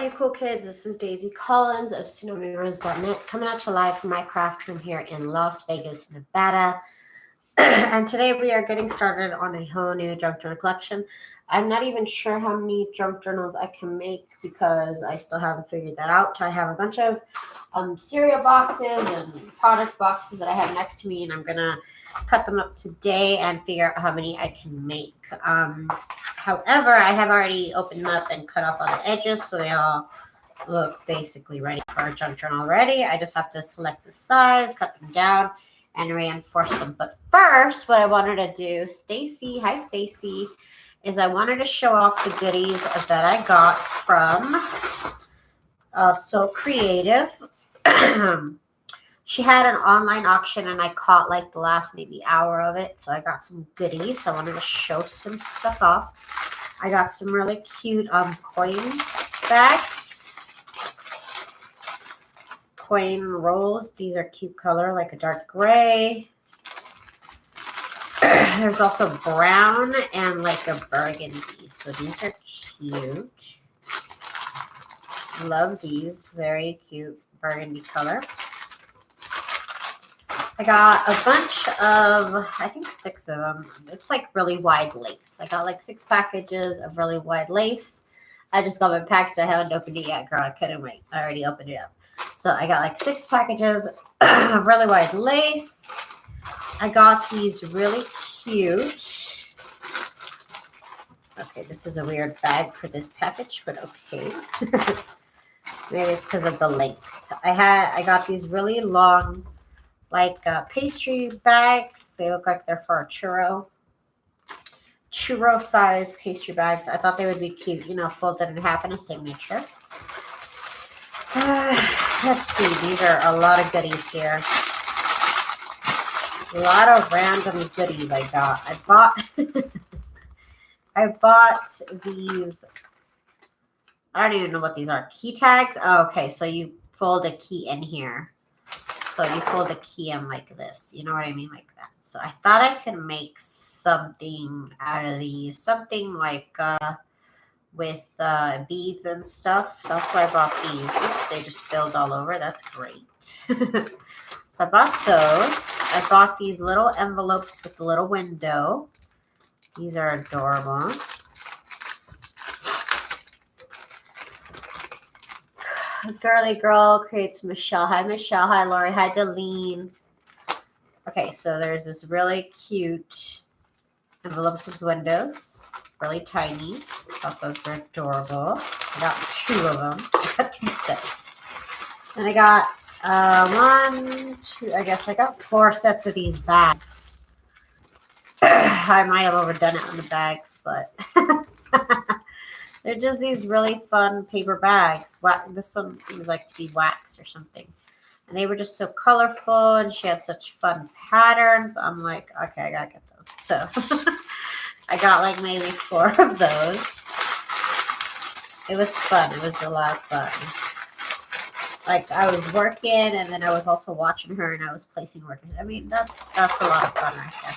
you cool kids? This is Daisy Collins of TsunamiRose.net coming at you live from my craft room here in Las Vegas, Nevada. And today we are getting started on a whole new junk journal collection. I'm not even sure how many junk journals I can make because I still haven't figured that out. I have a bunch of cereal boxes and product boxes that I have next to me, and I'm going to cut them up today and figure out how many I can make. However, I have already opened them up and cut off all the edges, so they all look basically ready for a junk journal already. I just have to select the size, cut them down, and reinforce them. But first, what I wanted to do, Stacy, hi Stacy, is I wanted to show off the goodies that I got from So Creative. She had an online auction and I caught like the last maybe hour of it. So I got some goodies. So I wanted to show some stuff off. I got some really cute coin bags. Coin rolls. These are cute color, like a dark gray. There's also brown and like a burgundy. So these are cute. Love these. Very cute burgundy color. I got a bunch of, I think 6 of them. It's like really wide lace. I got like 6 packages of really wide lace. I just got my package. I haven't opened it yet, girl. I couldn't wait. I already opened it up. So I got like 6 packages of really wide lace. I got these really cute. Okay, this is a weird bag for this package, but okay. Maybe it's because of the length. I got these really long, like pastry bags. They look like they're for a churro size pastry bags. I thought they would be cute, you know, folded in half in a signature. Let's see, these are a lot of goodies here. A lot of random goodies I got. I bought these, I don't even know what these are. Key tags? Oh, okay, so you fold a key in here. So you fold the key in like this. You know what I mean? Like that. So I thought I could make something out of these. Something like with beads and stuff. So that's why I bought these. Oops, they just spilled all over. That's great. So I bought those. I bought these little envelopes with the little window. These are adorable. Girly Girl creates Michelle. Hi, Michelle. Hi, Lori. Hi, Deline. Okay, so there's this really cute envelopes with windows. Really tiny. Thought those were adorable. I got 2 of them. I got 2 sets. And I got 1, 2, I guess I got 4 sets of these bags. I might have overdone it on the bags, but they're just these really fun paper bags. This one seems like to be wax or something. And they were just so colorful, and she had such fun patterns. I'm like, okay, I gotta get those. So I got like maybe 4 of those. It was fun. It was a lot of fun. Like I was working, and then I was also watching her, and I was placing orders. I mean, that's a lot of fun right there.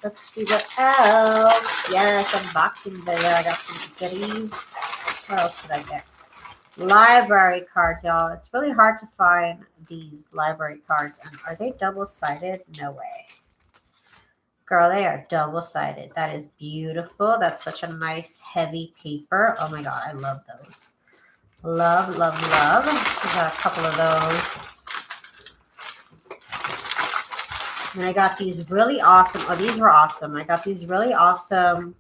Let's see what else. Yes, unboxing video. I got some goodies. What else did I get? Library cards, y'all. It's really hard to find these library cards. And are they double-sided? No way. Girl, they are double-sided. That is beautiful. That's such a nice, heavy paper. Oh, my God. I love those. Love, love, love. We got a couple of those. And I got these really awesome. Oh, these were awesome. I got these really awesome.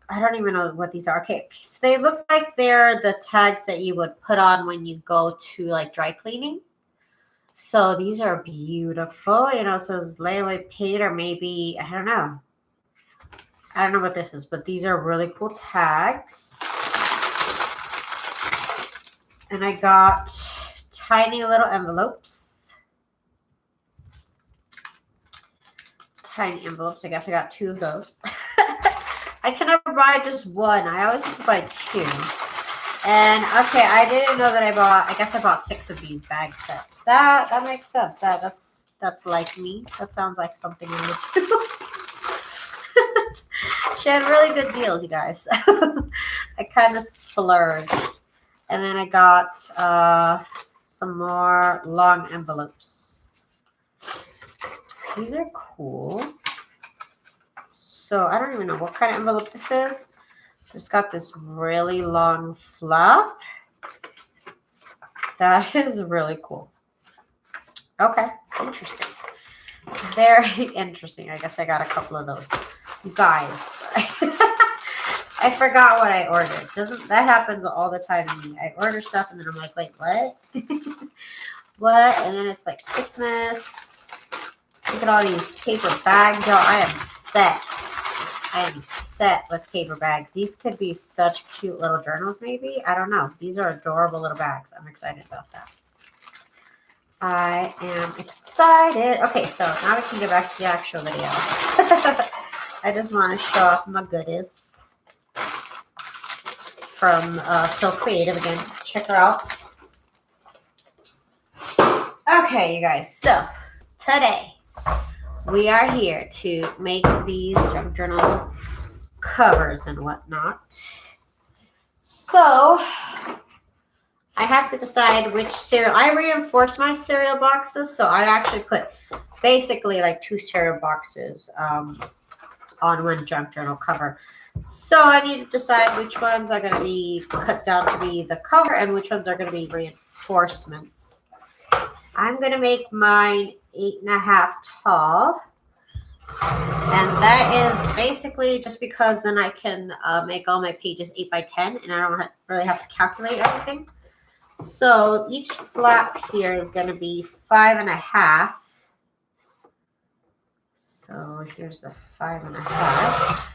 I don't even know what these are. Okay, so they look like they're the tags that you would put on when you go to like dry cleaning. So these are beautiful. You know, it says layaway paid, or maybe, I don't know. I don't know what this is, but these are really cool tags. And I got tiny little envelopes. Tiny envelopes. I guess I got 2 of those. I can never buy just 1. I always have to buy 2. And okay, I didn't know that I guess I bought 6 of these bag sets. That makes sense. That's like me. That sounds like something I would do. She had really good deals, you guys. I kind of splurged. And then I got some more long envelopes. These are cool. So I don't even know what kind of envelope this is. It's got this really long flap. That is really cool. Okay, interesting. Very interesting. I guess I got a couple of those. You guys, I forgot what I ordered. That happens all the time to me. I order stuff and then I'm like, wait, what? What? And then it's like Christmas. Look at all these paper bags. Y'all, I am set. I am set with paper bags. These could be such cute little journals, maybe. I don't know. These are adorable little bags. I'm excited about that. I am excited. Okay, so now we can get back to the actual video. I just want to show off my goodies from So Creative again. Check her out. Okay, you guys. So today we are here to make these junk journal covers and whatnot. So I have to decide which cereal. I reinforce my cereal boxes, so I actually put basically like 2 cereal boxes on one junk journal cover. So I need to decide which ones are going to be cut down to be the cover and which ones are going to be reinforcements. I'm going to make mine 8.5 tall. And that is basically just because then I can make all my pages 8 by 10 and I don't really have to calculate everything. So each flap here is going to be 5.5. So here's the 5.5.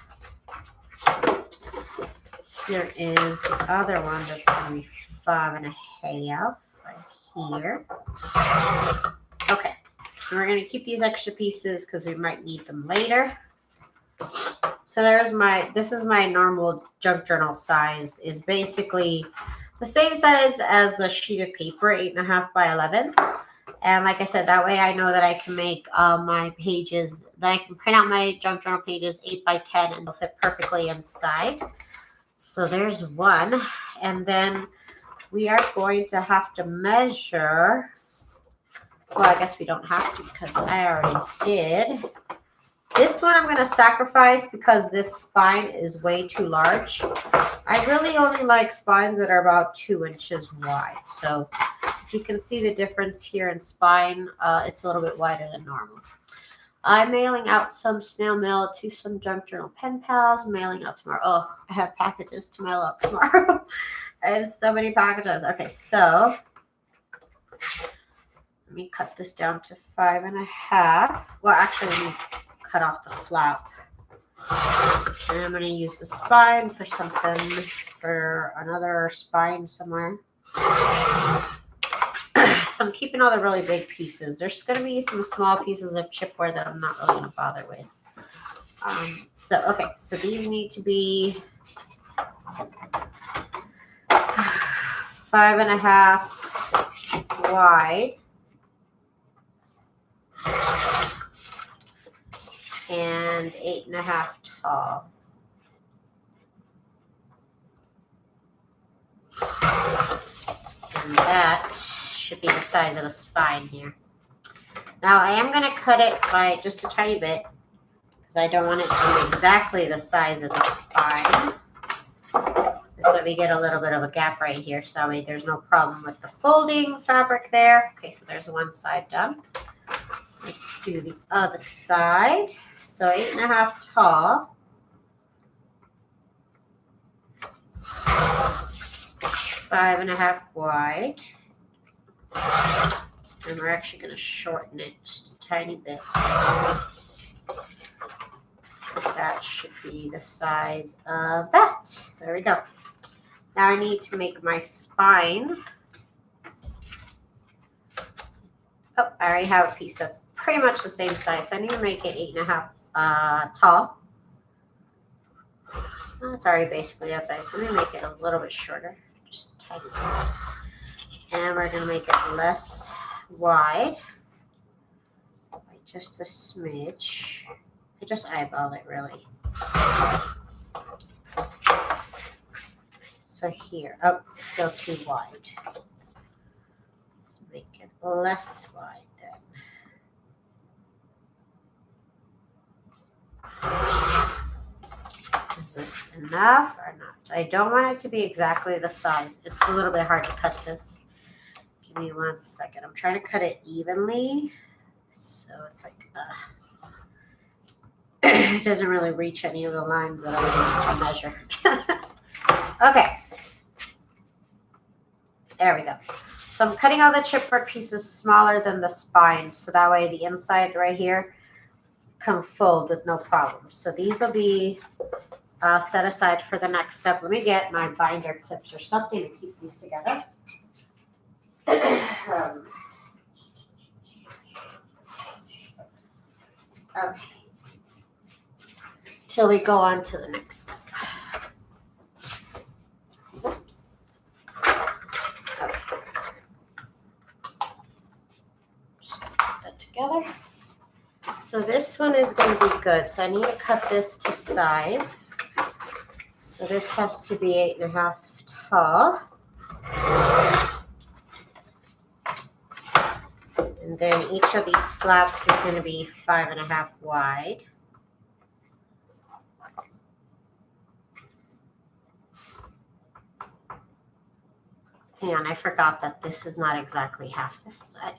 Here is the other one that's going to be 5.5 right here. Okay, and we're going to keep these extra pieces because we might need them later. So this is my normal junk journal size, is basically the same size as a sheet of paper, 8.5 by 11. And like I said, that way I know that I can make my pages, that I can print out my junk journal pages 8 by 10 and they'll fit perfectly inside. So there's one. And then we are going to have to measure. Well, I guess we don't have to because I already did. This one I'm going to sacrifice because this spine is way too large. I really only like spines that are about 2 inches wide. So if you can see the difference here in spine, it's a little bit wider than normal. I'm mailing out some snail mail to some junk journal pen pals. Mailing out tomorrow. Oh, I have packages to mail out tomorrow. I have so many packages. Okay, so let me cut this down to 5.5. Well, actually, let me cut off the flap. And I'm going to use the spine for something, for another spine somewhere. So I'm keeping all the really big pieces. There's going to be some small pieces of chipboard that I'm not really going to bother with. So these need to be 5.5 wide. And 8.5 tall. And that should be the size of the spine here. Now I am going to cut it by just a tiny bit because I don't want it to be exactly the size of the spine. So we get a little bit of a gap right here, so that way there's no problem with the folding fabric there. Okay, so there's one side done. Let's do the other side. So 8.5 tall. 5.5 wide. And we're actually going to shorten it just a tiny bit. That should be the size of that. There we go. Now I need to make my spine. Oh, I already have a piece that's pretty much the same size. So I need to make it 8.5 tall. That's already basically that size. Let me make it a little bit shorter. Just a tiny bit. And we're going to make it less wide. By just a smidge. I just eyeball it really. So here, oh, still too wide. Let's make it less wide then. Is this enough or not? I don't want it to be exactly the size. It's a little bit hard to cut this. Give me 1 second. I'm trying to cut it evenly. So it's like, it doesn't really reach any of the lines that I used to measure. Okay. There we go. So I'm cutting all the chipboard pieces smaller than the spine. So that way the inside right here can fold with no problem. So these will be set aside for the next step. Let me get my binder clips or something to keep these together. Okay. Till we go on to the next step. Oops. Okay. Just put that together. So this one is going to be good. So I need to cut this to size. So this has to be 8.5 tall. And then each of these flaps is going to be 5.5 wide. Hang on, I forgot that this is not exactly half this side.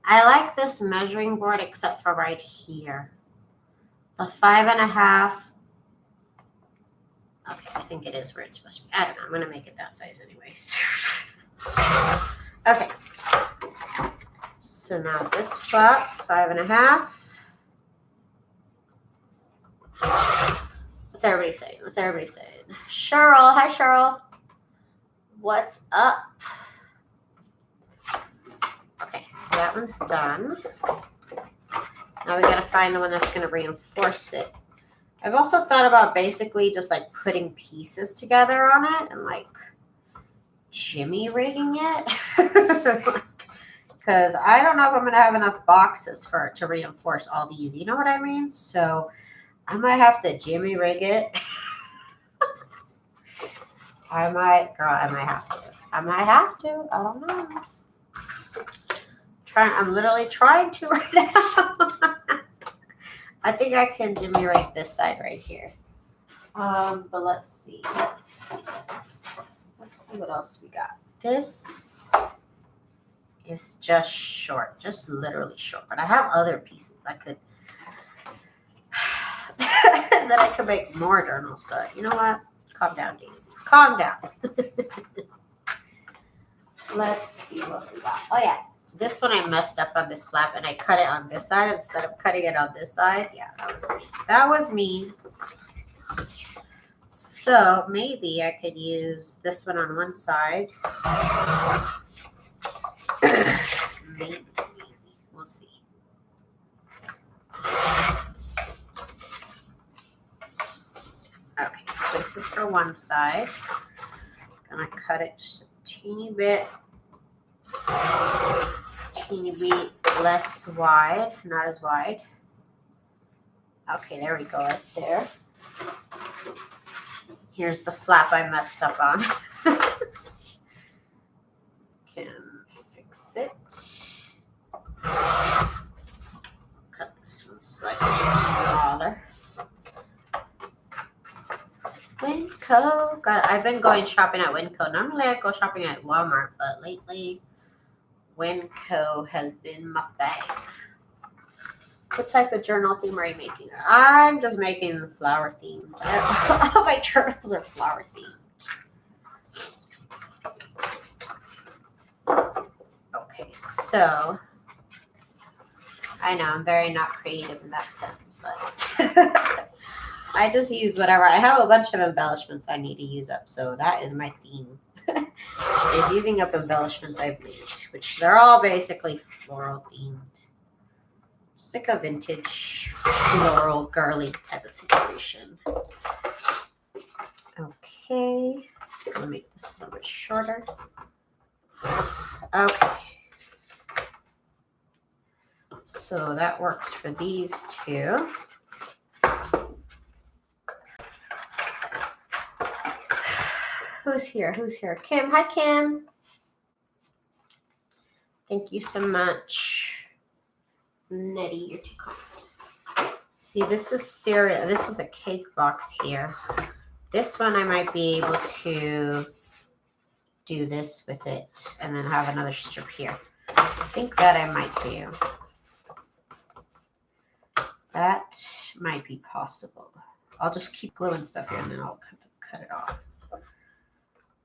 I like this measuring board except for right here. The 5.5. Okay, I think it is where it's supposed to be. I don't know. I'm going to make it that size anyways. Okay. So now this flap, 5.5. What's everybody saying? What's everybody saying? Cheryl. Hi, Cheryl. What's up? Okay, so that one's done. Now we got to find the one that's going to reinforce it. I've also thought about basically just like putting pieces together on it and like jimmy rigging it. Because I don't know if I'm going to have enough boxes for it to reinforce all these. You know what I mean? So I might have to jimmy rig it. I might have to. I don't know. I'm literally trying to right now. I think I can jimmy rig this side right here. But let's see. Let's see what else we got. This is just short, just literally short. But I have other pieces I could that I could make more journals. But you know what? Calm down, Daisy. Calm down. Let's see what we got. Oh yeah, this one I messed up on this flap and I cut it on this side instead of cutting it on this side. Yeah, that was me. So maybe I could use this one on one side. Maybe. We'll see. Okay, so this is for one side. I'm gonna cut it just a teeny bit less wide, not as wide. Okay, there we go, right there. Here's the flap I messed up on. Can fix it. Cut this one slightly smaller. Winco. God, I've been going shopping at Winco. Normally I go shopping at Walmart, but lately Winco has been my thing. What type of journal theme are you making? I'm just making flower themed. All my journals are flower themed. Okay, so I know I'm very not creative in that sense, but I just use whatever. I have a bunch of embellishments I need to use up, so that is my theme. Is using up embellishments I've made, which they're all basically floral themed. It's like a vintage floral girly type of situation. Okay, I'm gonna make this a little bit shorter. Okay. So that works for these two. Who's here? Who's here? Kim. Hi, Kim. Thank you so much. Nettie, you're too kind. See, this is cereal. This is a cake box here. This one I might be able to do this with it and then have another strip here. I think that I might do. That might be possible. I'll just keep gluing stuff here and then I'll cut it off.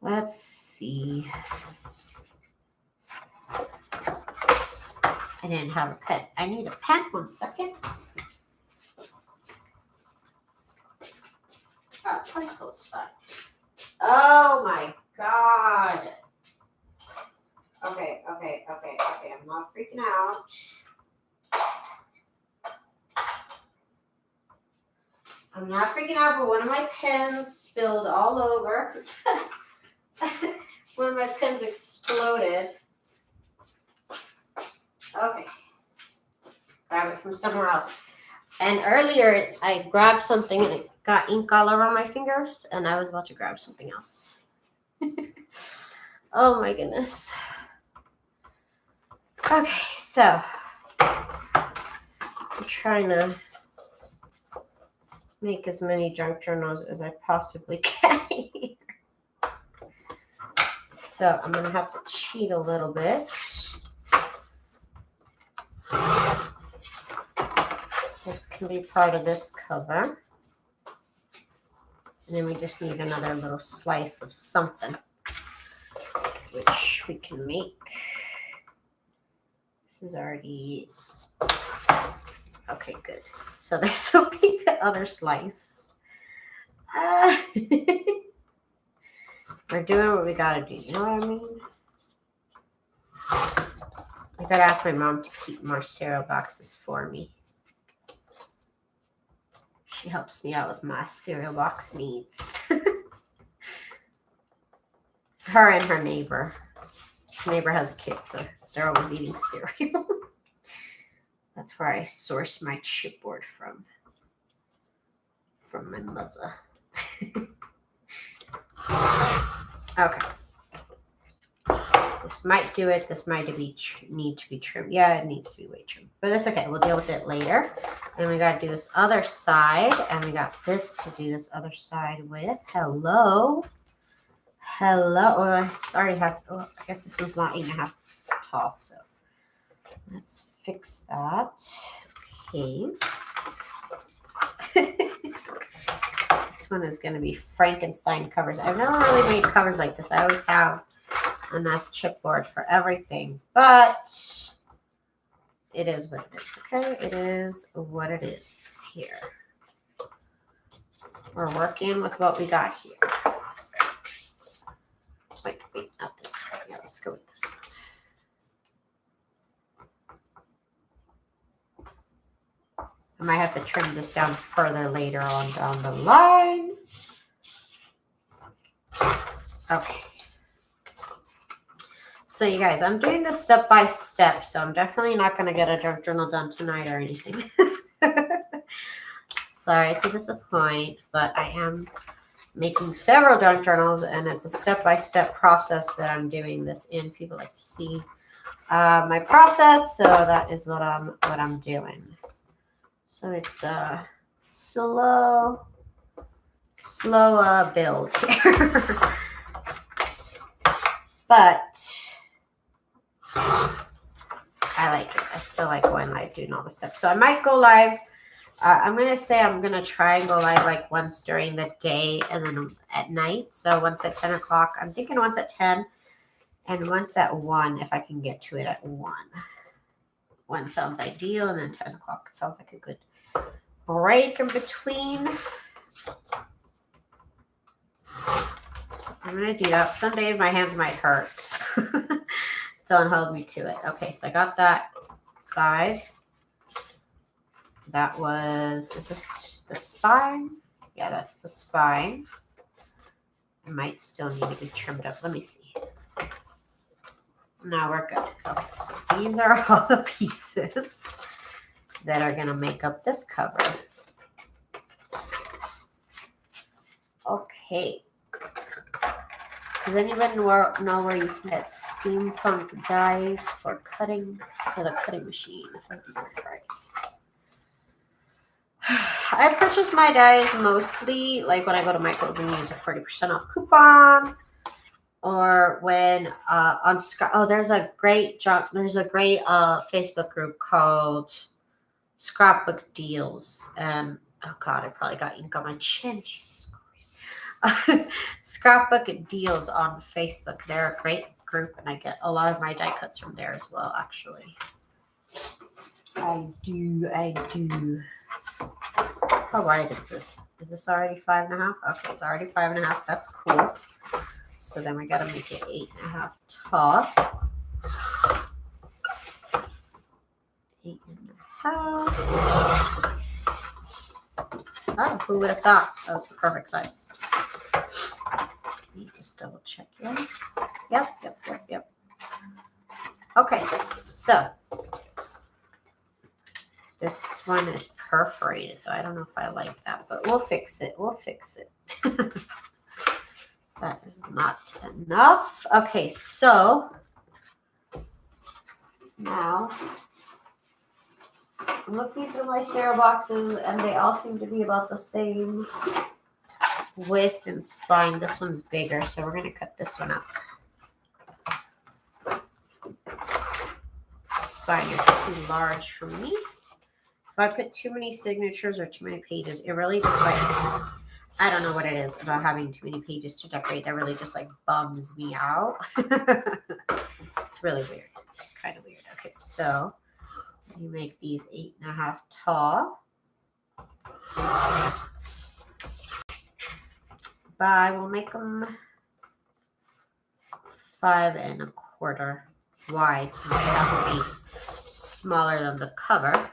Let's see. I didn't have a pen. I need a pen. 1 second. Oh, pencil's fine. Oh my God. Okay. I'm not freaking out. I'm not freaking out, but one of my pens spilled all over. One of my pens exploded. Okay. Grab it from somewhere else. And earlier, I grabbed something and it got ink all over my fingers, and I was about to grab something else. Oh my goodness. Okay, so I'm trying to make as many junk journals as I possibly can. So I'm gonna have to cheat a little bit. This can be part of this cover. And then we just need another little slice of something, which we can make. This is already, okay, good. So this will be the other slice. We're doing what we gotta do, you know what I mean? I gotta ask my mom to keep more cereal boxes for me. She helps me out with my cereal box needs. Her and her neighbor. Her neighbor has a kid, so they're always eating cereal. That's where I source my chipboard from. From my mother. Okay. This might do it. This might need to be trimmed. Yeah, it needs to be way trimmed. But it's okay. We'll deal with it later. And we got to do this other side. And we got this to do this other side with. Hello. Hello. Oh, I already have. Oh, I guess this one's not 8.5 tall. So let's fix that. Okay. This one is going to be Frankenstein covers. I've never really made covers like this. I always have enough chipboard for everything, but it is what it is, okay? It is what it is here. We're working with what we got here. Wait, not this one. Yeah, let's go with this one. I might have to trim this down further later on down the line. Okay. So you guys, I'm doing this step by step, so I'm definitely not going to get a junk journal done tonight or anything. Sorry to disappoint, but I am making several junk journals, and it's a step-by-step process that I'm doing this in. People like to see my process, so that is what I'm doing. So it's a slow build here. But I like it. I still like going live, doing all the steps. So I might go live. I'm going to say I'm going to try and go live like once during the day and then at night. So once at 10 o'clock. I'm thinking once at 10 and once at 1 if I can get to it at 1. 1 sounds ideal, and then 10 o'clock sounds like a good break in between. So I'm going to do that. Some days my hands might hurt. Don't hold me to it. Okay, so I got that side. That was, is this the spine? Yeah, that's the spine. It might still need to be trimmed up. Let me see. No, we're good. Okay, so these are all the pieces that are going to make up this cover. Okay. Does anybody know where you can get steampunk dyes for the cutting machine for a decent price? I purchase my dyes mostly like when I go to Michael's and use a 40% off coupon, or when on there's a great Facebook group called Scrapbook Deals, and oh god, I probably got ink on my chin. Jesus Christ. Scrapbook Deals on Facebook. They're a great group, and I get a lot of my die cuts from there as well. Actually, I do. How wide is this? Is this already 5.5? Okay, it's already 5.5. That's cool. So then we gotta make it 8.5 tall. 8.5. Oh, who would have thought that was the perfect size? Let me just double check here. Yep. Okay, so this one is perforated, though. I don't know if I like that, but we'll fix it. That is not enough. Okay, so now I'm looking through my cereal boxes, and they all seem to be about the same width and spine. This one's bigger, so we're going to cut this one up. Spine is too large for me. If I put too many signatures or too many pages, it really just like, I don't know what it is about having too many pages to decorate. That really just like bums me out. It's really weird. It's kind of weird. Okay, so you make these 8.5 tall. We'll make them 5.25 wide, since they have to be smaller than the cover.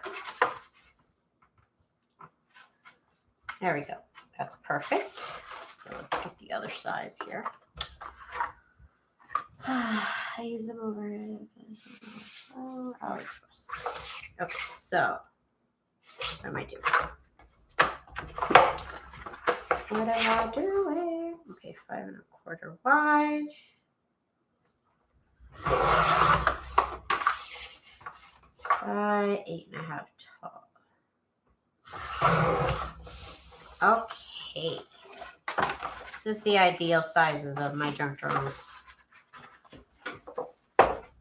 There we go. That's perfect. So let's get the other size here. I use them over AliExpress. Okay, so what am I doing? Okay, 5.25 wide. 8.5 tall. Okay. This is the ideal sizes of my junk journals.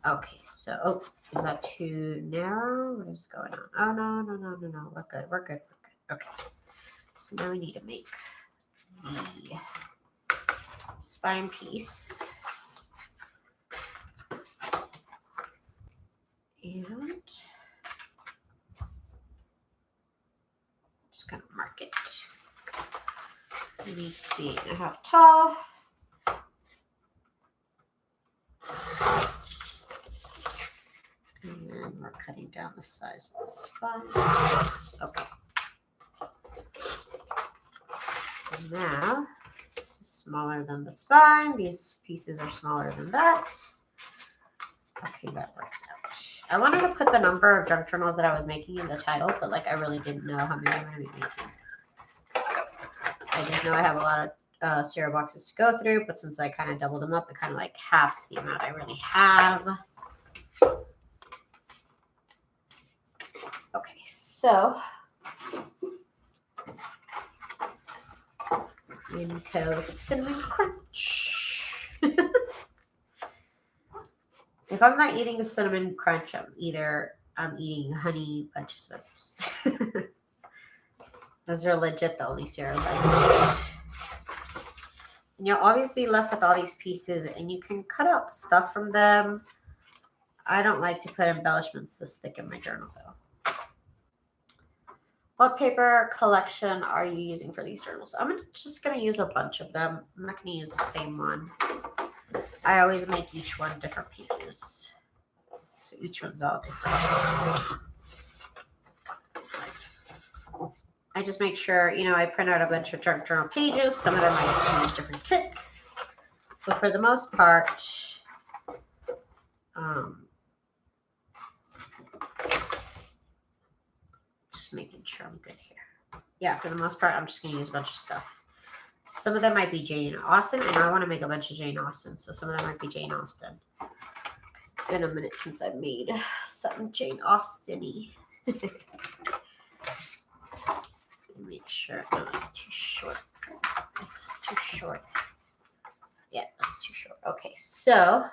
Okay, so, is that too narrow? What is going on? Oh, no. We're good. Okay. So now we need to make the spine piece. And just gonna mark it. It needs to be 8.5 tall. And then we're cutting down the size of the spine. Okay. So now, this is smaller than the spine. These pieces are smaller than that. Okay, that works out. I wanted to put the number of junk journals that I was making in the title, but like I really didn't know how many I'm going to be making. I just know I have a lot of cereal boxes to go through, but since I kind of doubled them up, it kind of like halves the amount I really have. Okay, so in goes Cinnamon Crunch. If I'm not eating a Cinnamon Crunch, I'm eating Honey Bunch of Smokes. Those are legit the only cereals I eat. And you'll always be left with all these pieces, and you can cut out stuff from them. I don't like to put embellishments this thick in my journal, though. What paper collection are you using for these journals? I'm just going to use a bunch of them. I'm not going to use the same one. I always make each one different pages. So each one's all different. I just make sure, I print out a bunch of junk journal pages. Some of them I use different kits. But for the most part, just making sure I'm good here. Yeah, for the most part, I'm just going to use a bunch of stuff. Some of them might be Jane Austen, and I want to make a bunch of Jane Austen, so some of them might be Jane Austen. It's been a minute since I made something Jane Austen-y. Make sure. No, it's too short. This is too short. Yeah, that's too short. Okay, so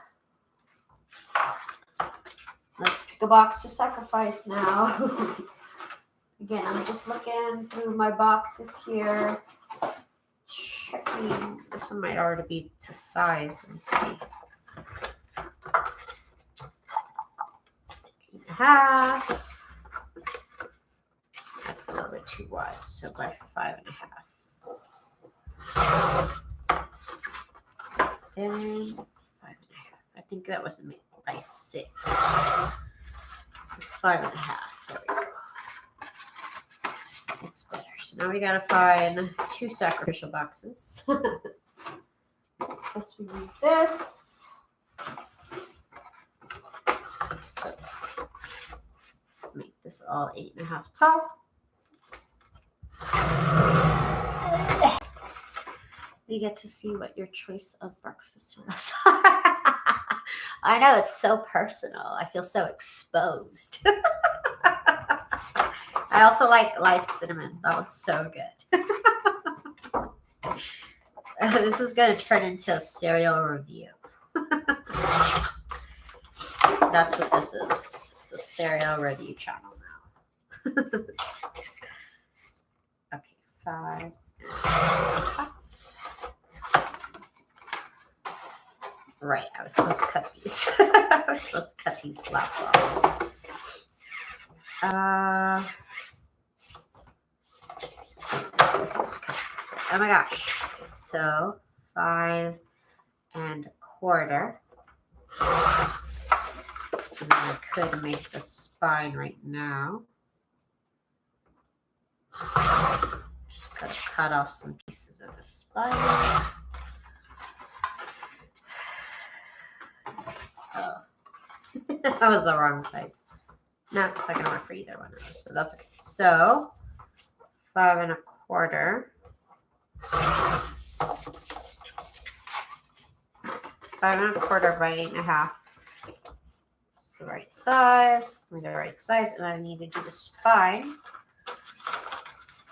let's pick a box to sacrifice now. Again, I'm just looking through my boxes here. Checking. This one might already be to size. Let me see. 8.5. That's a little bit too wide, so by 5.5. Then 5.5. I think that was made by 6. So 5.5. There we go. That's better. So now we gotta find 2 sacrificial boxes. Let's use this. So let's make this all 8.5 tall. We get to see what your choice of breakfast was. I know, it's so personal. I feel so exposed. I also like Life Cinnamon. That one's so good. This is going to turn into a cereal review. That's what this is. It's a cereal review channel now. Okay, 5. Right, I was supposed to cut these. I was supposed to cut these flaps off. I was supposed to cut this way. Oh my gosh. Okay, so 5 1/4. And then I could make the spine right now. Just gotta cut off some pieces of the spine. Oh, that was the wrong size. Not the second one for either one of those, but that's okay. So 5 1/4. 5 1/4 by 8.5. It's the right size. Give me the right size, and I need to do the spine.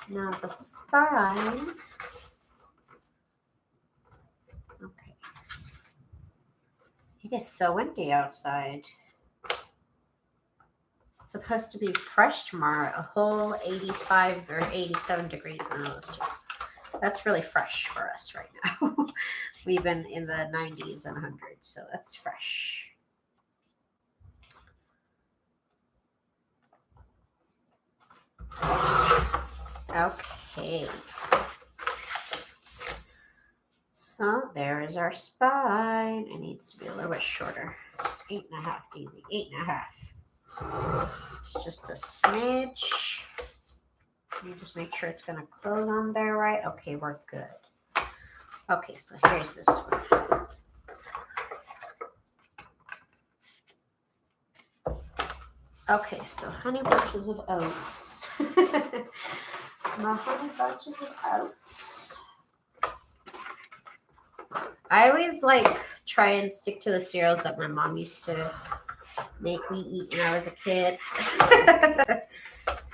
Now the spine. Okay. It is so windy outside. It's supposed to be fresh tomorrow. A whole 85 or 87 degrees in those two. That's really fresh for us right now. We've been in the 90s and 100s, so that's fresh. Okay. So there is our spine. It needs to be a little bit shorter. 8.5, Daisy. 8.5. It's just a smidge. You just make sure it's going to close on there right. Okay, we're good. Okay, so here's this one. Okay, so honey bunches of oats. My honey bunches of oats. I always try and stick to the cereals that my mom used to make me eat when I was a kid.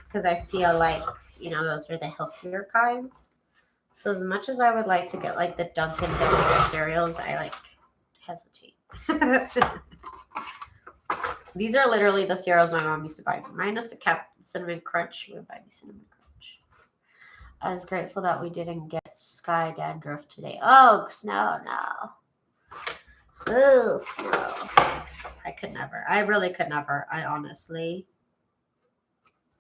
Because I feel like, those are the healthier kinds. So as much as I would like to get the Dunkin' Donuts cereals, I hesitate. These are literally the cereals my mom used to buy me. Minus the Cinnamon Crunch. She would buy me Cinnamon Crunch. I was grateful that we didn't get sky dandruff today. Oh, snow, no. Ooh, snow. I could never. I really could never. I honestly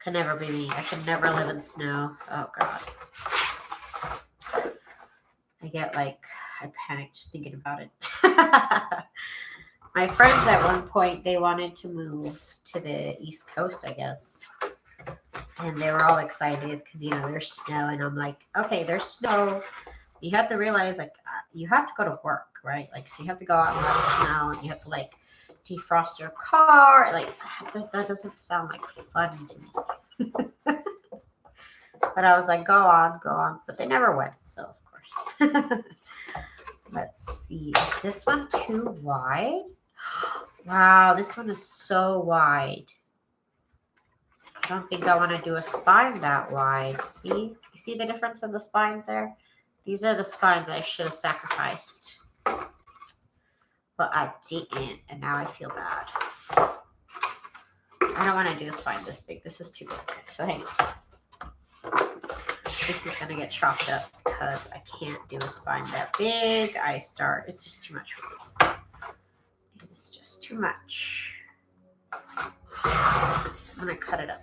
could never be me. I could never live in snow. Oh, God. I panic just thinking about it. My friends at one point, they wanted to move to the East Coast, I guess. And they were all excited because, there's snow. And I'm like, okay, there's snow. You have to realize, you have to go to work, right? So you have to go out and let snow. And you have to, defrost your car. That doesn't sound like fun to me. But I was like, go on. But they never went, so of course. Let's see. Is this one too wide? Wow, this one is so wide. I don't think I want to do a spine that wide. See? You see the difference in the spines there? These are the spines I should have sacrificed. But I didn't, and now I feel bad. I don't want to do a spine this big. This is too big. So hang on. This is going to get chopped up because I can't do a spine that big. It's just too much for me. It's just too much. So I'm going to cut it up.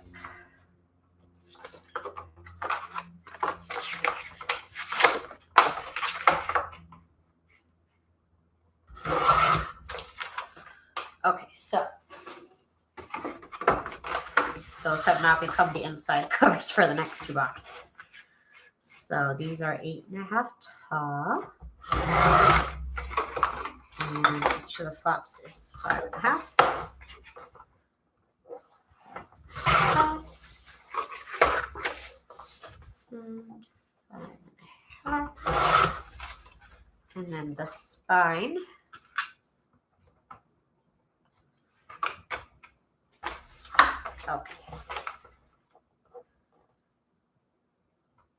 Okay, so those have now become the inside covers for the next two boxes. So these are 8.5 tall. And each of the flaps is 5.5. And 5.5. And then the spine. Okay.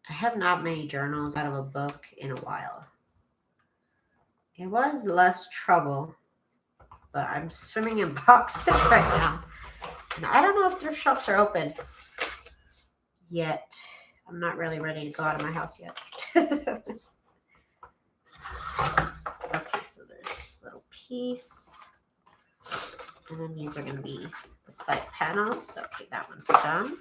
I have not made journals out of a book in a while. It was less trouble, but I'm swimming in boxes right now. And I don't know if thrift shops are open yet. I'm not really ready to go out of my house yet. Okay, so there's this little piece. And then these are going to be the side panels. Okay, that one's done.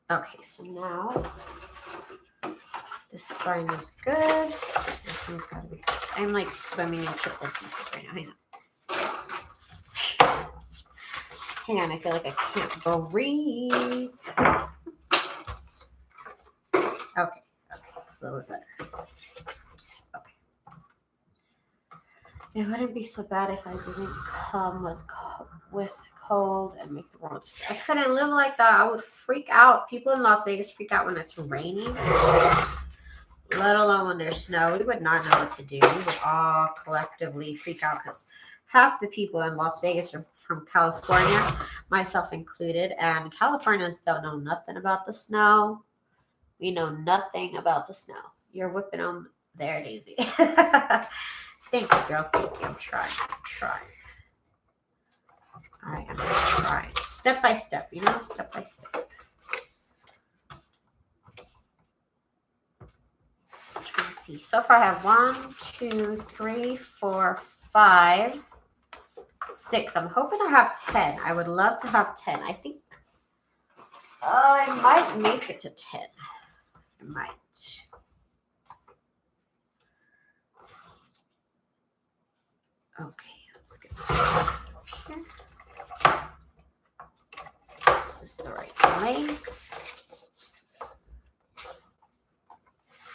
Okay, so now the spine is good. So this one's got to be good. I'm like swimming in triple pieces right now. Hang on, I feel like I can't breathe. Okay, it's a little bit better. Okay. It wouldn't be so bad if I didn't come with cold and make the roads. I couldn't live like that. I would freak out. People in Las Vegas freak out when it's raining, let alone when there's snow. We would not know what to do. We would all collectively freak out because half the people in Las Vegas are from California, myself included, and Californians don't know nothing about the snow. We know nothing about the snow. You're whipping them there, Daisy. Thank you, girl. Thank you. I'm trying. I am trying. Step by step, step by step. I'm trying to see. So far I have 1, 2, 3, 4, 5, 6. I'm hoping to have 10. I would love to have 10. I think I might make it to 10. I might. Okay, let's get this here. Is this the right length?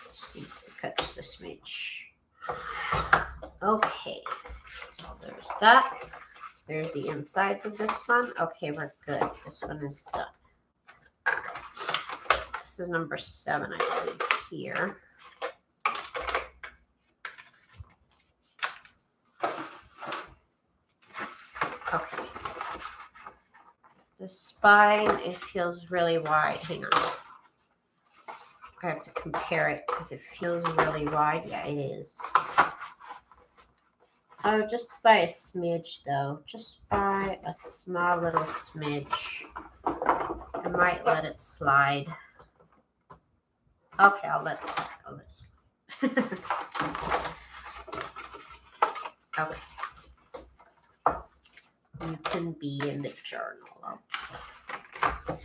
Just needs to cut just a smidge. Okay, so there's that. There's the insides of this one. Okay, we're good. This one is done. This is number 7, I believe, here. Okay. The spine, it feels really wide. Hang on. I have to compare it because it feels really wide. Yeah, it is. Oh, just by a smidge, though. Just by a small little smidge. I might let it slide. Okay, I'll let it slide. Okay. You can be in the journal. Okay.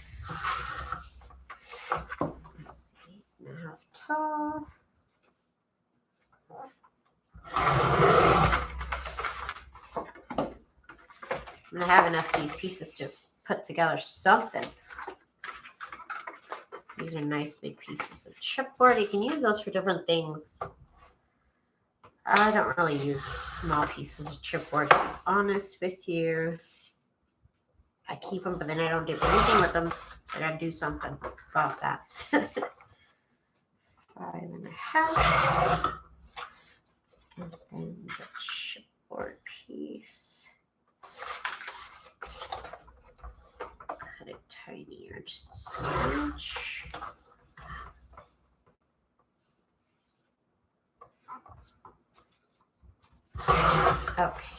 Let's see. 8.5 tall. I'm gonna have enough of these pieces to put together something. These are nice big pieces of chipboard. You can use those for different things. I don't really use small pieces of chipboard, to be honest with you. I keep them, but then I don't do anything with them. I gotta do something about that. 5.5. And then the chipboard piece. Cut it tinier, just a smidge. Okay.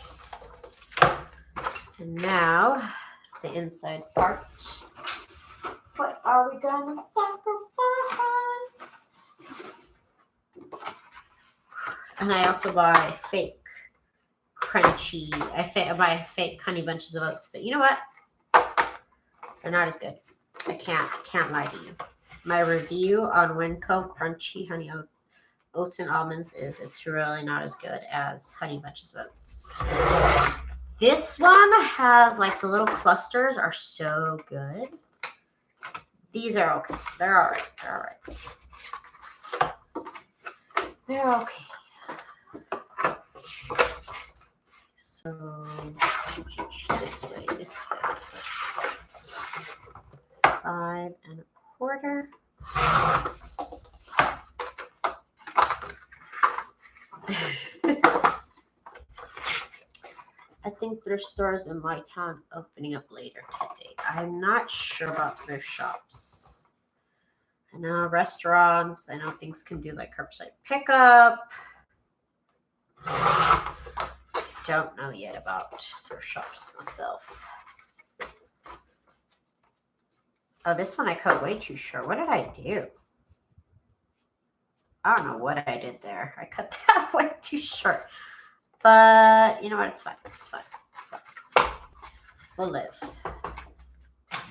And now the inside part. What are we gonna sacrifice? And I also buy fake crunchy. I buy fake honey bunches of oats, but you know what? They're not as good. I can't lie to you. My review on Winco crunchy honey oats and almonds is it's really not as good as honey bunches of oats. This one has like the little clusters are so good. These are okay. They're all right. They're all right. They're okay. So this way. 5.25. I think thrift stores in my town opening up later today. I'm not sure about thrift shops. I know restaurants. I know things can do like curbside pickup. I don't know yet about thrift shops myself. Oh, this one I cut way too short. What did I do? I don't know what I did there. I cut that way too short. But you know what? It's fine. It's fine. It's fine. We'll live. I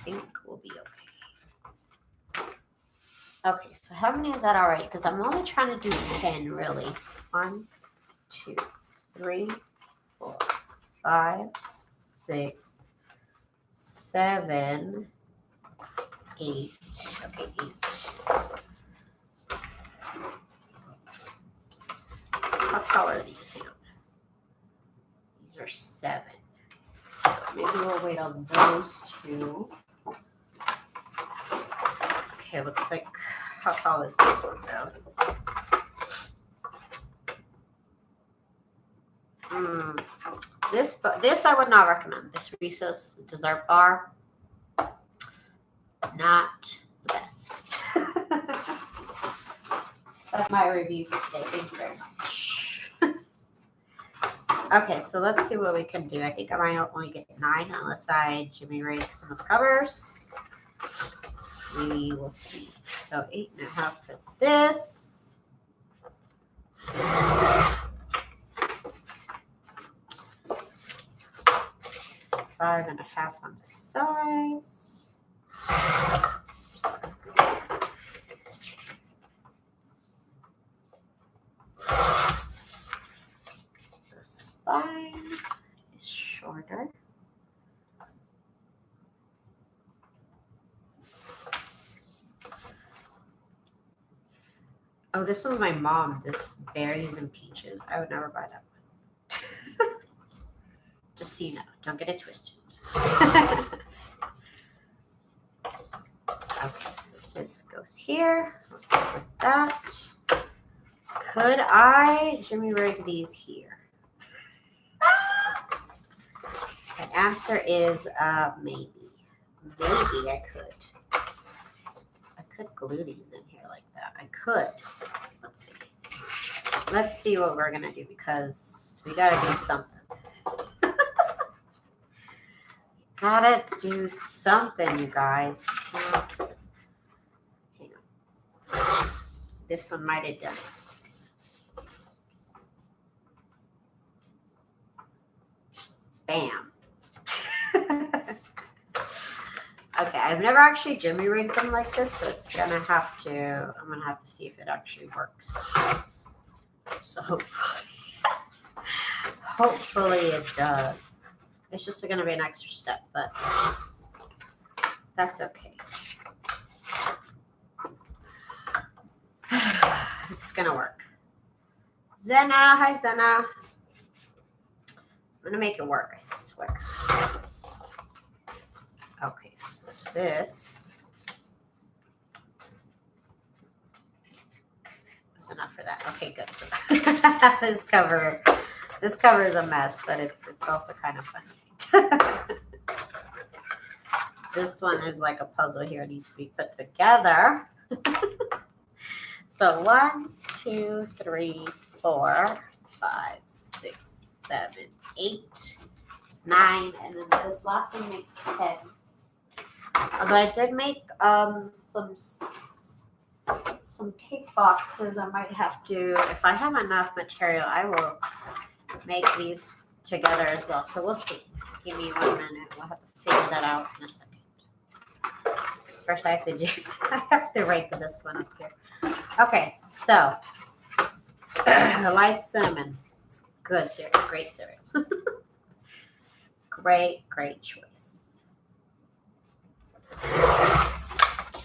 think we'll be okay. Okay, so how many is that already? Because I'm only trying to do 10, really. 1, 2, 3, 4, 5, 6, 7, 8. Okay, 8. How tall are these? Hang on. These are 7. So maybe we'll wait on those 2. Okay, looks like, how tall is this one now? This I would not recommend. This Resize dessert bar, not the best. That's my review for today. Thank you very much. Okay, so let's see what we can do. I think I might only get 9 unless I Jimmy rig some of the covers. We will see. So 8.5 for this. 5.5 on the sides. The spine is shorter. Oh, this one's my mom. This berries and peaches. I would never buy that one. Just so you know, don't get it twisted. Okay, so this goes here. With that, could I Jimmy rig these here? The answer is maybe. Maybe I could. I could glue these in here like that. I could. Let's see. Let's see what we're gonna do because we gotta do something. Gotta do something, you guys. Hang on. This one might have done it. Bam. Okay, I've never actually Jimmy rigged them like this, so it's gonna have to. I'm gonna have to see if it actually works. So hopefully it does. It's just going to be an extra step, but that's okay. It's going to work. Zena, hi Zena. I'm going to make it work, I swear. Okay, so this is enough for that. Okay, good. So this cover is a mess, but it's also kind of funny. This one is like a puzzle here. It needs to be put together. So 1, 2, 3, 4, 5, 6, 7, 8, 9, and then this last one makes 10. Although I did make some cake boxes. I might have to, if I have enough material, I will make these together as well. So we'll see. Give me 1 minute. We'll have to figure that out in a second. First, I have to rake this one up here. Okay, so Life Cinnamon. It's good cereal, great cereal. Great choice.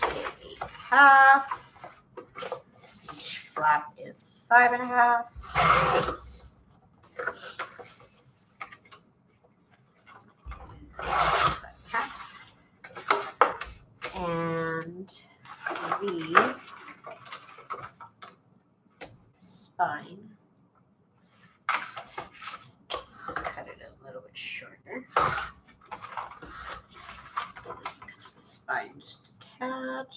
Okay, half. Each flap is 5.5. And the spine, cut it a little bit shorter. Spine just a tad.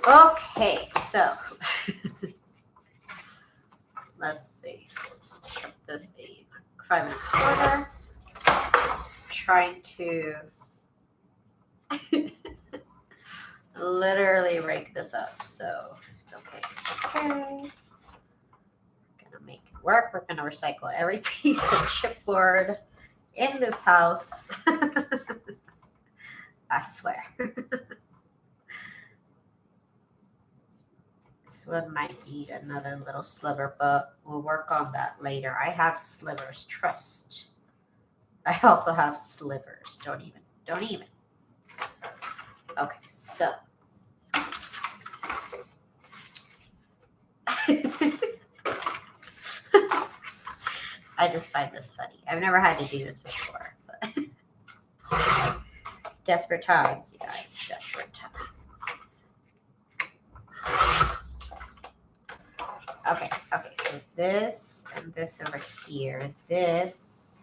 Okay, so let's see. Cut this 5.25. Trying to literally rake this up, so it's okay. We're gonna make it work. We're gonna recycle every piece of chipboard in this house. I swear. This one might need another little sliver, but we'll work on that later. I have slivers, trust. I also have slivers. Don't even. Okay, so. I just find this funny. I've never had to do this before, but desperate times, you guys. Desperate times. Okay, so this and this over here. This,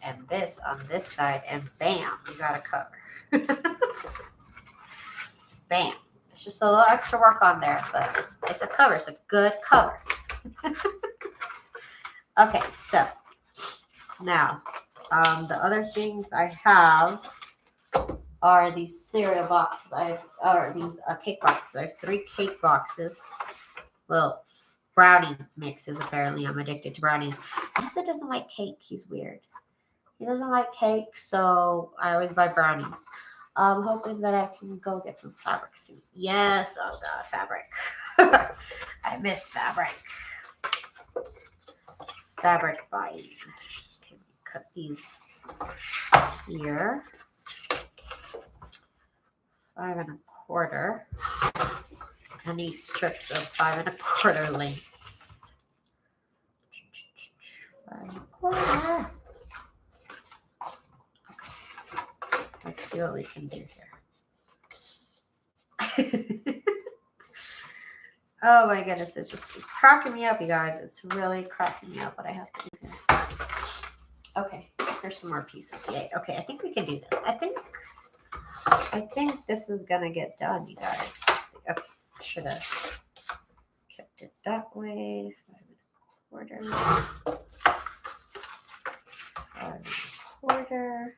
and this on this side, and bam, you got a cover. Bam. It's just a little extra work on there, but it's a cover. It's a good cover. Okay, so now the other things I have are these cereal boxes. These cake boxes. I have 3 cake boxes. Well, brownie mixes, apparently. I'm addicted to brownies. Asa doesn't like cake. He's weird. He doesn't like cake, so I always buy brownies. I'm hoping that I can go get some fabric soon. Yes, oh God, fabric. I miss fabric. Fabric buying. Okay, cut these here. 5.25. I need strips of 5.25 lengths. 5.25. Okay. Let's see what we can do here. Oh my goodness, it's cracking me up, you guys. It's really cracking me up what I have to do here. Okay, here's some more pieces. Yay. Okay, I think we can do this. I think this is gonna get done, you guys. Let's see. Okay, should have kept it that way. 5.25. 5.25.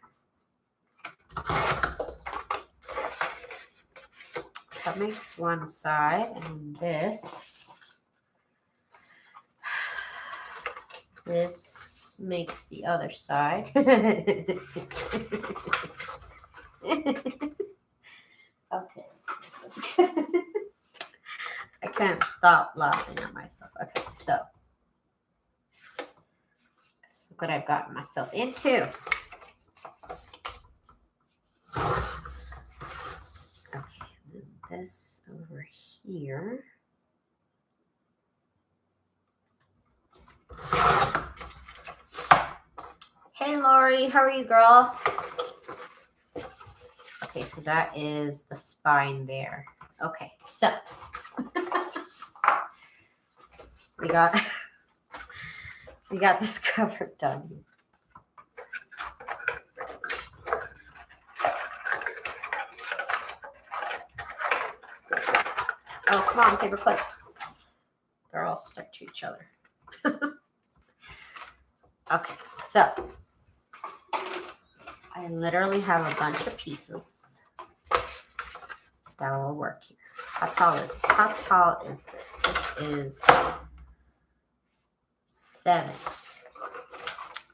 That makes one side, and this makes the other side. Okay, let's I can't stop laughing at myself. Okay, so look what I've gotten myself into. Okay, and then this over here. Lori. How are you, girl? Okay, so that is the spine there. Okay, so we got this cover done. Oh, come on, paper clips. They're all stuck to each other. Okay, so I literally have a bunch of pieces that will work here. How tall is this? How tall is this? This is 7.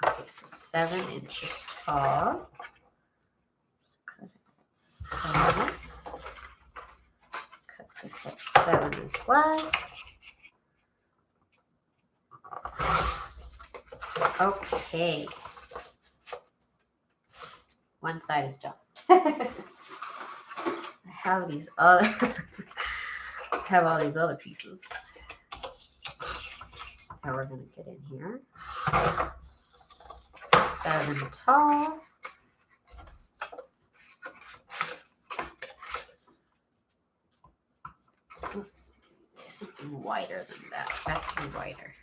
Okay, so 7 inches tall. So cut it at 7. Cut this at 7 as well. Okay. One side is done. I have these other have all these other pieces that we're gonna get in here. 7 tall. Let's see, something wider than that. That can be wider.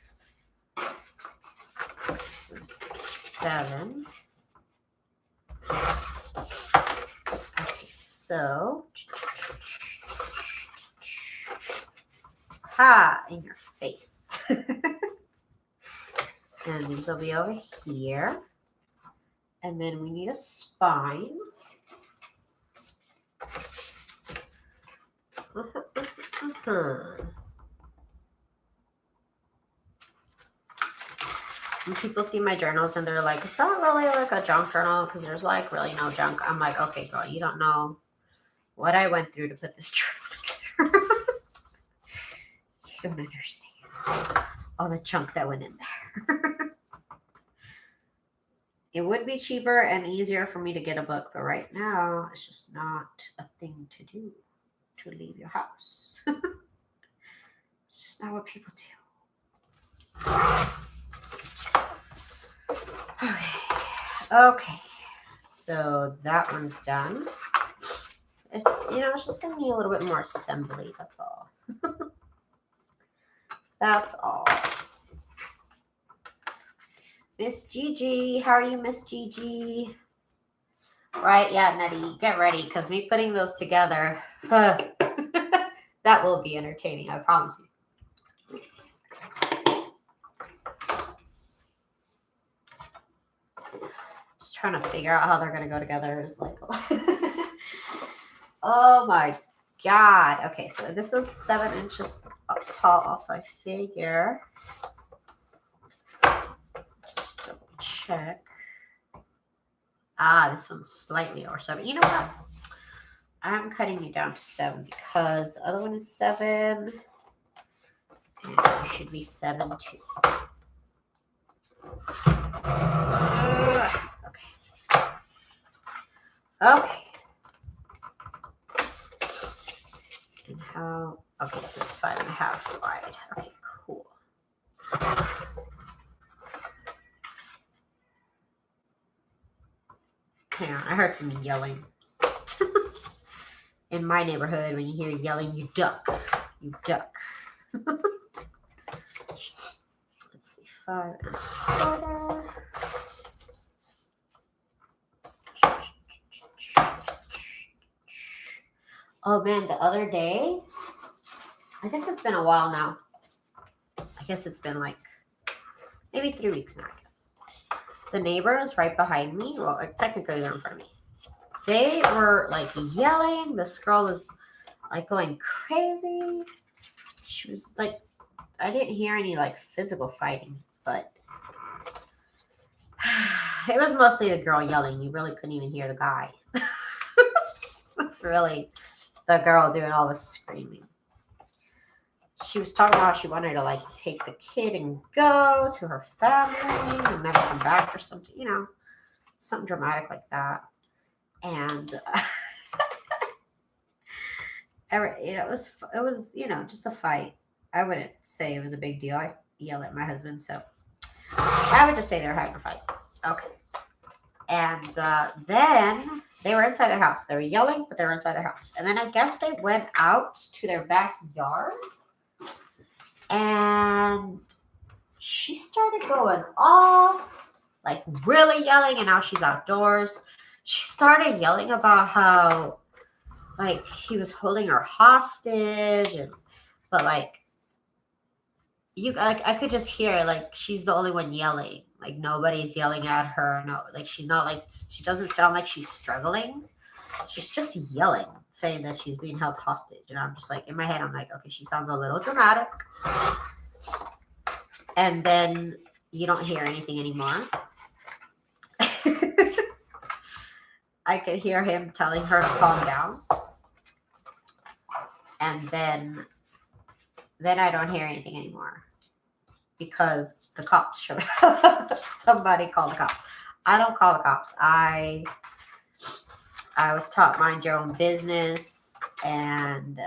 This is 7. Okay, so ha in your face. And these will be over here. And then we need a spine. And people see my journals and they're like, it's not really like a junk journal because there's like really no junk. I'm like, okay, girl, you don't know what I went through to put this journal together. You don't understand all the junk that went in there. It would be cheaper and easier for me to get a book, but right now it's just not a thing to do, to leave your house. It's just not what people do. Okay, so that one's done. It's, it's just gonna need a little bit more assembly, that's all. That's all. Miss Gigi, how are you, Miss Gigi? Right, yeah, Nettie, get ready, because me putting those together, that will be entertaining, I promise you. Just trying to figure out how they're going to go together is like, oh my God. Okay, so this is 7 inches tall also, I figure. Just double check. Ah, this one's slightly over 7. You know what? I'm cutting you down to 7 because the other one is 7. And it should be 7 too. Okay. And how? Okay, so it's 5.5 wide. Okay, cool. Hang on, I heard some yelling. In my neighborhood, when you hear yelling, you duck. You duck. Let's see, 5.25. Oh man, the other day, I guess it's been a while now. I guess it's been like maybe 3 weeks now, I guess. The neighbors right behind me, well, technically they're in front of me. They were like yelling. This girl was like going crazy. She was like, I didn't hear any like physical fighting, but it was mostly the girl yelling. You really couldn't even hear the guy. It's really the girl doing all the screaming. She was talking about how she wanted to like take the kid and go to her family and never come back or something, something dramatic like that. And it was just a fight. I wouldn't say it was a big deal. I yell at my husband, so I would just say they're having a fight. Okay. And then they were inside their house. They were yelling, but they were inside their house. And then I guess they went out to their backyard. And she started going off, like really yelling. And now she's outdoors. She started yelling about how, like, he was holding her hostage. But, like, I could just hear, like, she's the only one yelling. Like, nobody's yelling at her. No, like, she's not, like, she doesn't sound like she's struggling. She's just yelling, saying that she's being held hostage. And I'm just like, in my head, I'm like, okay, she sounds a little dramatic. And then you don't hear anything anymore. I could hear him telling her to calm down. And then I don't hear anything anymore. Because the cops showed up. Somebody called the cops. I don't call the cops. I was taught mind your own business and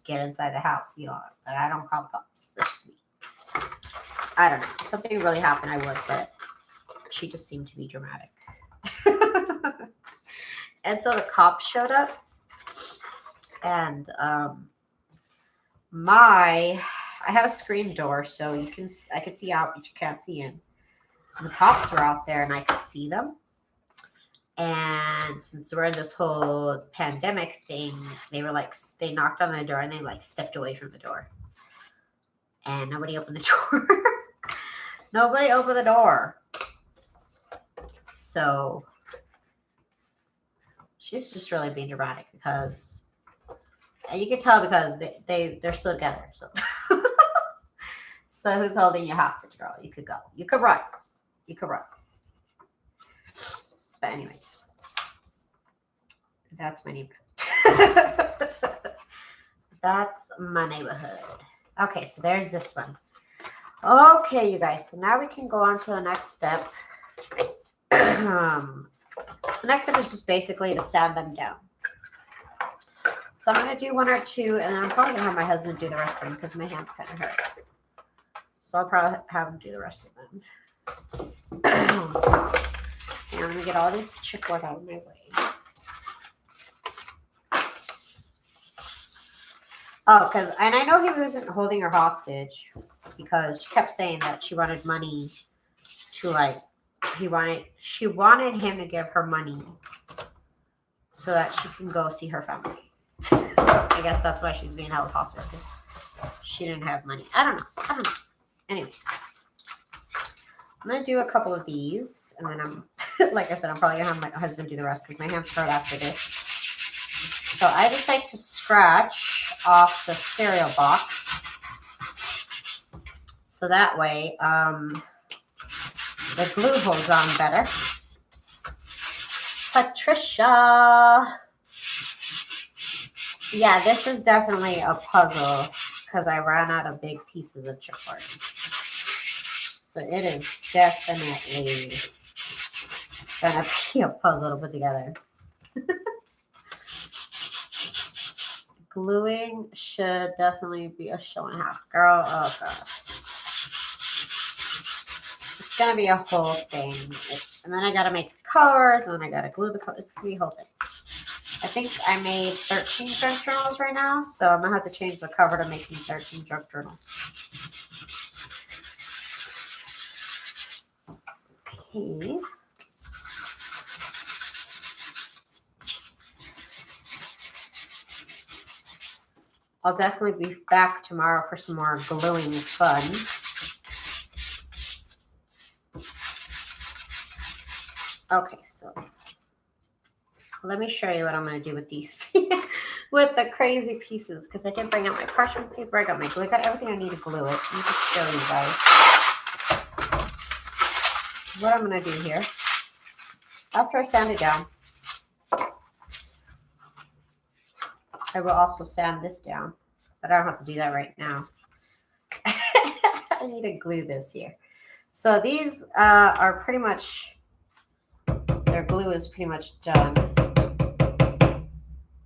get inside the house. You know, but I don't call the cops. That's just me. I don't know. If something really happened, I would, but she just seemed to be dramatic. And so the cops showed up, and I have a screen door, so I could see out, but you can't see in. And the cops were out there, and I could see them. And since we're in this whole pandemic thing, they were like, they knocked on the door, and they like stepped away from the door. And nobody opened the door. Nobody opened the door. So she was just really being dramatic because, and you can tell because they're still together. So, so who's holding you hostage, girl? You could go. You could run. You could run. But anyways, that's my neighborhood. That's my neighborhood. Okay, so there's this one. Okay, you guys. So now we can go on to the next step. The next step is just basically to sand them down. So I'm going to do one or two, and then I'm probably going to have my husband do the rest of them because my hands kind of hurt. So I'll probably have him do the rest of them. And I'm going to get all this chipboard out of my way. Oh, and I know he wasn't holding her hostage because she kept saying that she wanted money to, like, she wanted him to give her money so that she can go see her family. I guess that's why she's being held hostage. She didn't have money. I don't know. Anyways, I'm going to do a couple of these, and then I'm, like I said, I'm probably going to have my husband do the rest because my hands hurt after this. So I just like to scratch off the cereal box. So that way, the glue holds on better. Patricia. Yeah, this is definitely a puzzle because I ran out of big pieces of chipboard. So it is definitely going to be a puzzle to put together. Gluing should definitely be a show and a half. Girl, oh gosh. It's going to be a whole thing. And then I got to make the covers, and then I got to glue the covers. It's going to be a whole thing. I think I made 13 junk journals right now, so I'm going to have to change the cover to make me 13 junk journals. Okay. I'll definitely be back tomorrow for some more gluing fun. Okay, so let me show you what I'm going to do with these, with the crazy pieces, because I did bring out my parchment paper, I got my glue, I got everything I need to glue it. Let me just show you guys what I'm going to do here. After I sand it down, I will also sand this down, but I don't have to do that right now. I need to glue this here. So these are pretty much, their glue is pretty much done.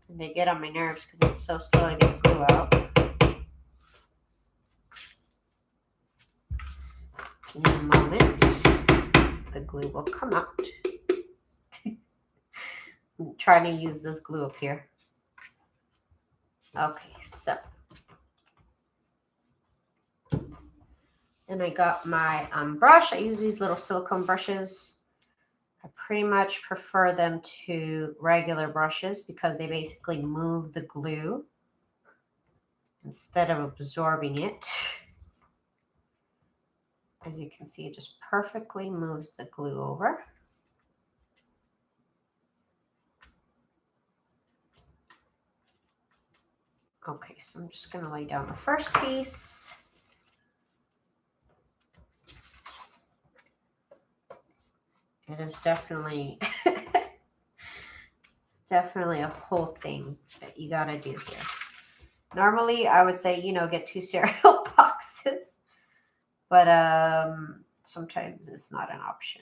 And they get on my nerves because it's so slow to get the glue out. In a moment, the glue will come out. trying to use this glue up here. Okay, so. Then I got my brush. I use these little silicone brushes. I pretty much prefer them to regular brushes because they basically move the glue instead of absorbing it. As you can see, it just perfectly moves the glue over. Okay, so I'm just going to lay down the first piece. It is definitely, it's definitely a whole thing that you got to do here. Normally, I would say, you know, get 2 cereal boxes, but sometimes it's not an option.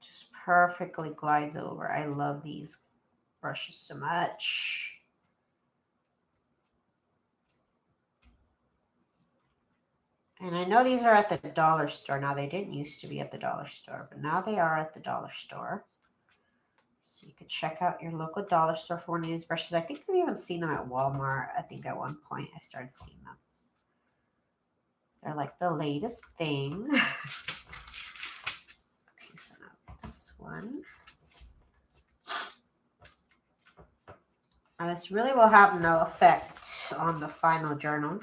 Just perfectly glides over. I love these brushes so much. And I know these are at the dollar store now. They didn't used to be at the dollar store, but now they are at the dollar store. So you could check out your local dollar store for one of these brushes. I think I've even seen them at Walmart. I think at one point I started seeing them. They're like the latest thing. Okay, so now this one. Now this really will have no effect on the final journal.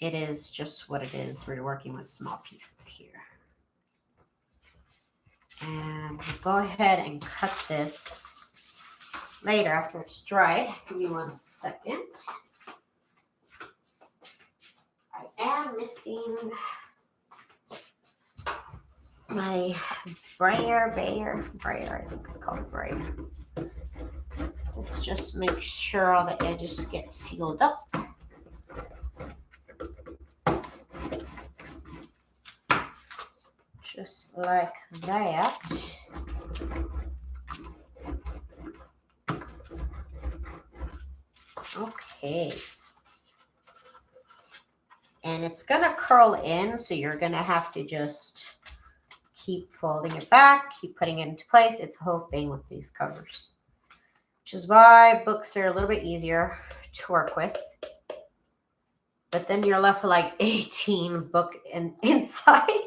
It is just what it is. We're working with small pieces here. And we'll go ahead and cut this later after it's dried. Give me 1 second. I am missing my brayer, I think it's called brayer. Let's just make sure all the edges get sealed up. Just like that. Okay. And it's going to curl in, so you're going to have to just keep folding it back, keep putting it into place. It's a whole thing with these covers, which is why books are a little bit easier to work with. But then you're left with like 18 book insides.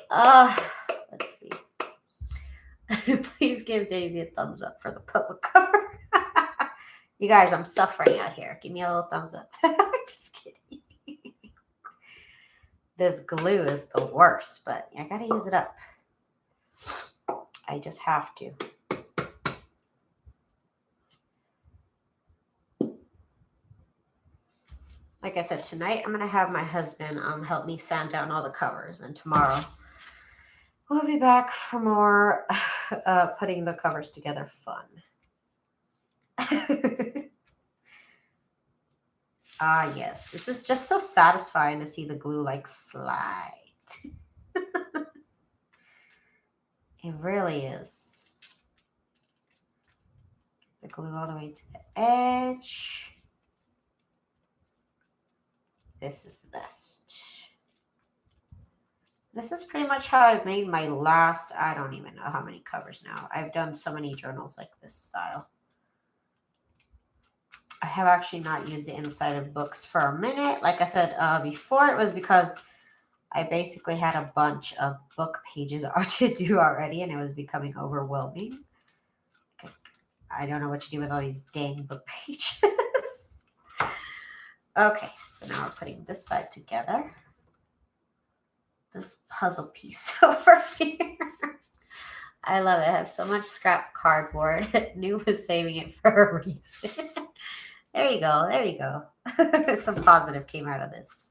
Let's see. Please give Daisy a thumbs up for the puzzle cover. You guys, I'm suffering out here. Give me a little thumbs up. Just kidding. This glue is the worst, but I gotta use it up. I just have to. Like I said, tonight I'm gonna have my husband help me sand down all the covers, and tomorrow we'll be back for more putting the covers together fun. Ah, yes. This is just so satisfying to see the glue like slide. It really is. The glue all the way to the edge. This is the best. This is pretty much how I've made my last, I don't even know how many covers now. I've done so many journals like this style. I have actually not used the inside of books for a minute. Like I said before, it was because I basically had a bunch of book pages to do already, and it was becoming overwhelming. I don't know what to do with all these dang book pages. Okay, so now we're putting this side together. This puzzle piece over here. I love it. I have so much scrap cardboard. New was saving it for a reason. There you go. There you go. Some positive came out of this.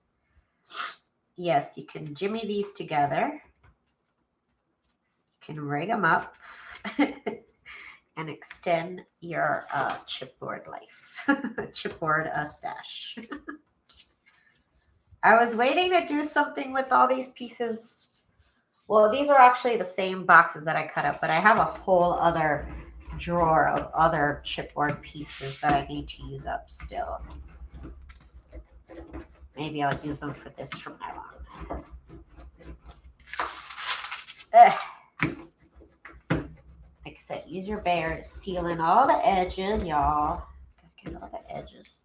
Yes, you can jimmy these together. You can rig them up and extend your chipboard life. Chipboard stash. I was waiting to do something with all these pieces. Well, these are actually the same boxes that I cut up, but I have a whole other drawer of other chipboard pieces that I need to use up still. Maybe I'll use them for this from now on. Like I said, use your Bear to seal in all the edges, y'all. Gotta get all the edges.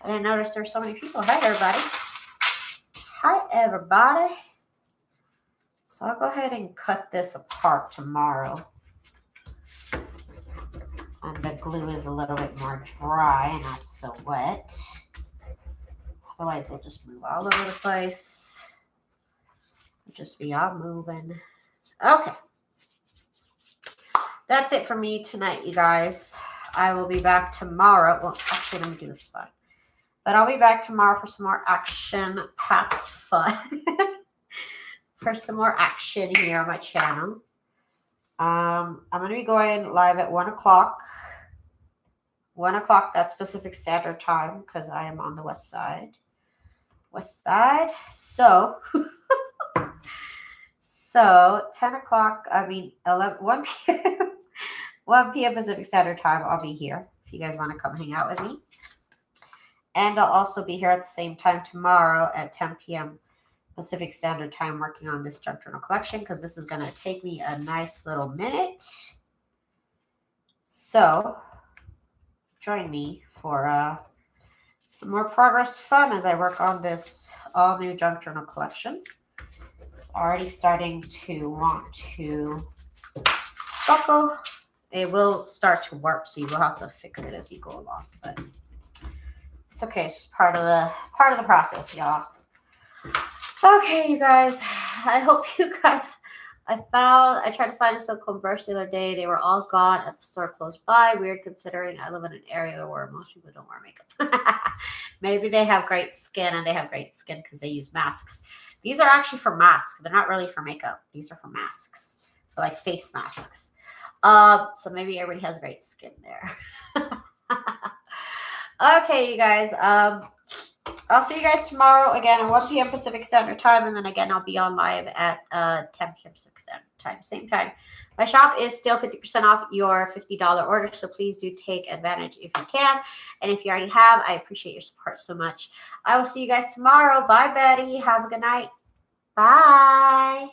I didn't notice there's so many people. Hi, everybody. Hi, everybody. So I'll go ahead and cut this apart tomorrow. And the glue is a little bit more dry and not so wet. Otherwise, it'll just move all over the place. It'll just be all moving. Okay. That's it for me tonight, you guys. I will be back tomorrow. Well, actually, let me do this spot. But I'll be back tomorrow for some more action-packed fun. For some more action here on my channel. I'm going to be going live at 1 o'clock. 1 o'clock, that's Pacific Standard Time, because I am on the west side. So, 10 o'clock, 1 p.m. 1 p.m. Pacific Standard Time, I'll be here if you guys want to come hang out with me. And I'll also be here at the same time tomorrow at 10 p.m. Pacific Standard Time working on this junk journal collection because this is going to take me a nice little minute. So, join me for some more progress fun as I work on this all-new junk journal collection. It's already starting to want to buckle. It will start to warp, so you will have to fix it as you go along. But it's okay. It's just part of the process, y'all. Okay, you guys. I hope you guys. I tried to find a silicone brush the other day. They were all gone at the store close by. Weird considering I live in an area where most people don't wear makeup. Maybe they have great skin and they have great skin because they use masks. These are actually for masks. They're not really for makeup. These are for masks, for like face masks. So maybe everybody has great skin there. Okay, you guys. I'll see you guys tomorrow again at 1 p.m. Pacific Standard Time, and then again I'll be on live at 10 p.m. Pacific Standard Time, same time. My shop is still 50% off your $50 order, so please do take advantage if you can. And if you already have, I appreciate your support so much. I will see you guys tomorrow. Bye, Betty. Have a good night. Bye.